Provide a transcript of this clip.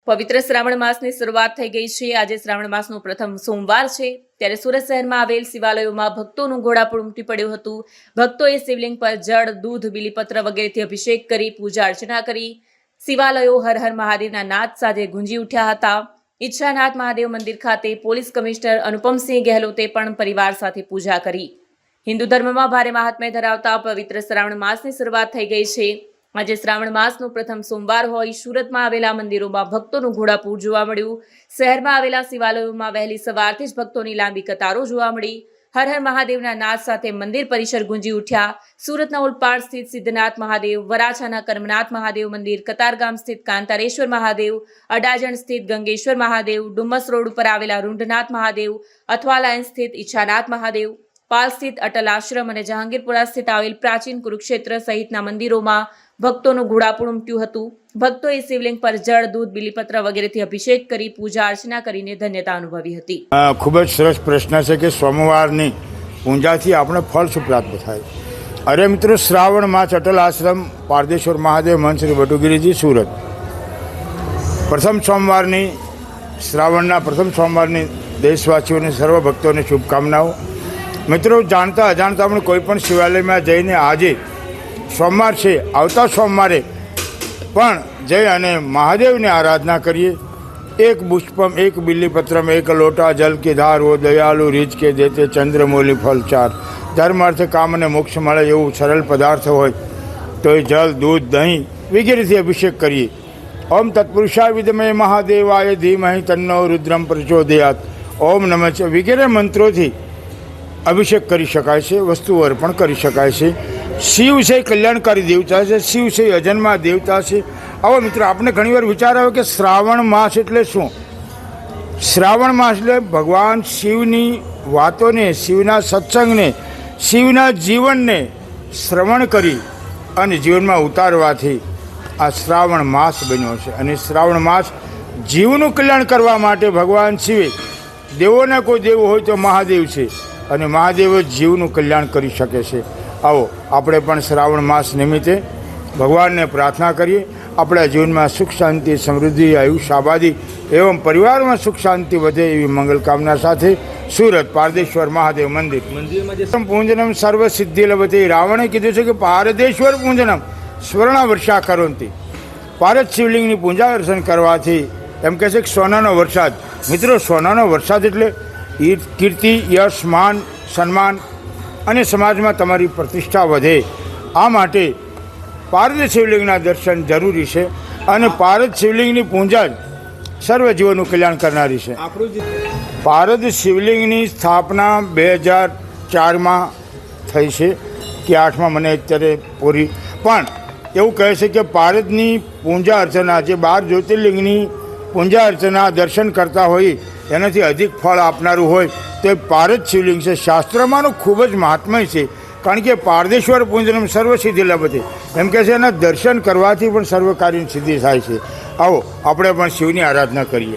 પવિત્ર શ્રાવણ માસની શરૂઆત થઈ ગઈ છે। આજે શ્રાવણ માસનો પ્રથમ સોમવાર છે, ત્યારે સુરત શહેરમાં આવેલ શિવાલયોમાં ભક્તોનું ઘોડાપૂર ઉમટી પડ્યું હતું। ભક્તોએ શિવલિંગ પર જળ, દૂધ, બીલીપત્ર વગેરેથી અભિષેક કરી પૂજા અર્ચના કરી। શિવાલયો હર હર મહાદેવના નાદ સાથે ગુંજી ઉઠ્યા હતા। ઈચ્છાનાથ મહાદેવ મંદિર ખાતે પોલીસ કમિશનર અનુપમસિંહ ગહેલોતે પણ પરિવાર સાથે પૂજા કરી। હિન્દુ ધર્મમાં ભારે મહાત્મ્ય ધરાવતા પવિત્ર શ્રાવણ માસની શરૂઆત થઈ ગઈ છે। આજે શ્રાવણ માસનો પ્રથમ સોમવાર હોય સુરતમાં આવેલા મંદિરોમાં ભક્તોનું ઘોડાપૂર જોવા મળ્યું। શહેરમાં આવેલા શિવાલયોમાં વહેલી સવારથી જ ભક્તોની લાંબી કતારો જોવા મળી। હર હર મહાદેવના નાદ સાથે મંદિર પરિસર ગુંજી ઉઠ્યા। સુરતના ઓલપાડ સ્થિત સિદ્ધનાથ મહાદેવ, વરાછાના કર્મનાથ મહાદેવ મંદિર, કતારગામ સ્થિત કાંતારેશ્વર મહાદેવ, અડાજણ સ્થિત ગંગેશ્વર મહાદેવ, ડુમસ રોડ ઉપર આવેલા રૂંઢનાથ મહાદેવ, અથવાલાઈન સ્થિત ઈચ્છાનાથ મહાદેવ, પાલ સ્થિત અટલ આશ્રમ અને જહાંગીરપુરા સ્થિત આવેલ પ્રાચીન કુરુક્ષેત્ર સહિતના મંદિરોમાં ભક્તોનું ઘોડાપૂર ઉમટ્યું હતું। ભક્તોએ શિવલિંગ પર જળ, દૂધ, બીલીપત્ર વગેરેથી અભિષેક કરી પૂજા અર્ચના કરીને ધન્યતા અનુભવી હતી। ખૂબ જ સરસ પ્રશ્ન છે કે સોમવારની પૂજાથી આપણે ફળ શું પ્રાપ્ત થાય। અરે મિત્રો, શ્રાવણ માસ અટલ આશ્રમ પારદેશ્વર મહાદેવ મંચ શ્રી વટુગીરીજી સુરત પ્રથમ સોમવારની શ્રાવણના પ્રથમ સોમવારની દેશવાસીઓને સર્વ ભક્તોને શુભકામનાઓ। મિત્રો, જાણતા અજાણતા આપણે કોઈ પણ શિવાલયમાં જઈને આજે સોમવાર છે, આવતા સોમવારે પણ જઈ અને મહાદેવની આરાધના કરીએ। એક પુષ્પમ એક બિલ્લીપત્રમ એક લોટા જલ કે ધાર ઓ દયાલુ રીજ કે દેતે ચંદ્રમૌલી ફલ ચાર। ધર્મ, અર્થ, કામ અને મોક્ષ મળે એવું સરળ પદાર્થ હોય તો એ જલ, દૂધ, દહીં વગેરેથી અભિષેક કરીએ। ઓમ તત્પુરુષાય વિદ્મહે મહાદેવાય ધીમહિ તન્નો રુદ્રમ પ્રચોદયાત। ઓમ નમઃ વગેરે મંત્રોથી અભિષેક કરી શકાય છે, વસ્તુઓ અર્પણ કરી શકાય છે। શિવ છે કલ્યાણકારી દેવતા છે, શિવ છે અજન્મા દેવતા છે। આવો મિત્રો, આપણે ઘણીવાર વિચાર આવે કે શ્રાવણ માસ એટલે શું? શ્રાવણ માસ એટલે ભગવાન શિવની વાતોને, શિવના સત્સંગને, શિવના જીવનને શ્રવણ કરી અને જીવનમાં ઉતારવાથી આ શ્રાવણ માસ બન્યો છે। અને શ્રાવણ માસ જીવનું કલ્યાણ કરવા માટે ભગવાન શિવે, દેવોના કોઈ દેવ હોય તો મહાદેવ છે અને મહાદેવ જીવનું કલ્યાણ કરી શકે છે। આવો આપણે પણ શ્રાવણ માસ નિમિત્તે ભગવાનને પ્રાર્થના કરીએ, આપણા જીવનમાં સુખ, શાંતિ, સમૃદ્ધિ, આયુષ્ય, આબાદી એવં પરિવારમાં સુખ શાંતિ વધે એવી મંગલ કામના સાથે સુરત પારદેશ્વર મહાદેવ મંદિર પૂજનમ સર્વ સિદ્ધિ લભતે। રાવણે કીધું છે કે પારદેશ્વર પૂજનમ સ્વર્ણ વર્ષા કરોંતી। પારદ શિવલિંગની પૂજા દર્શન કરવાથી એમ કહે છે કે સોનાનો વરસાદ। મિત્રો, સોનાનો વરસાદ એટલે કીર્તિ, યશ, માન, સન્માન અને સમાજમાં તમારી પ્રતિષ્ઠા વધે। આ માટે પારદ શિવલિંગના દર્શન જરૂરી છે અને પારદ શિવલિંગની પૂજા સર્વ જીવોનું કલ્યાણ કરનારી છે। પારદ શિવલિંગની સ્થાપના 2004માં થઈ છે કે 8માં, મને અત્યારે પૂરી, પણ એવું કહે છે કે પારદની પૂજા અર્ચના, જે 12 જ્યોતિર્લિંગની પૂજા અર્ચના દર્શન કરતા હોય એનાથી અધિક ફળ આપનારું હોય તો એ પારદ શિવલિંગ છે। શાસ્ત્રમાંનું ખૂબ જ મહાત્મય છે, કારણ કે પારદેશ્વર પૂજનમ સર્વ સિદ્ધિ લભતે, એમ કહે છે એના દર્શન કરવાથી પણ સર્વ કાર્યની સિદ્ધિ થાય છે। આવો આપણે પણ શિવની આરાધના કરીએ।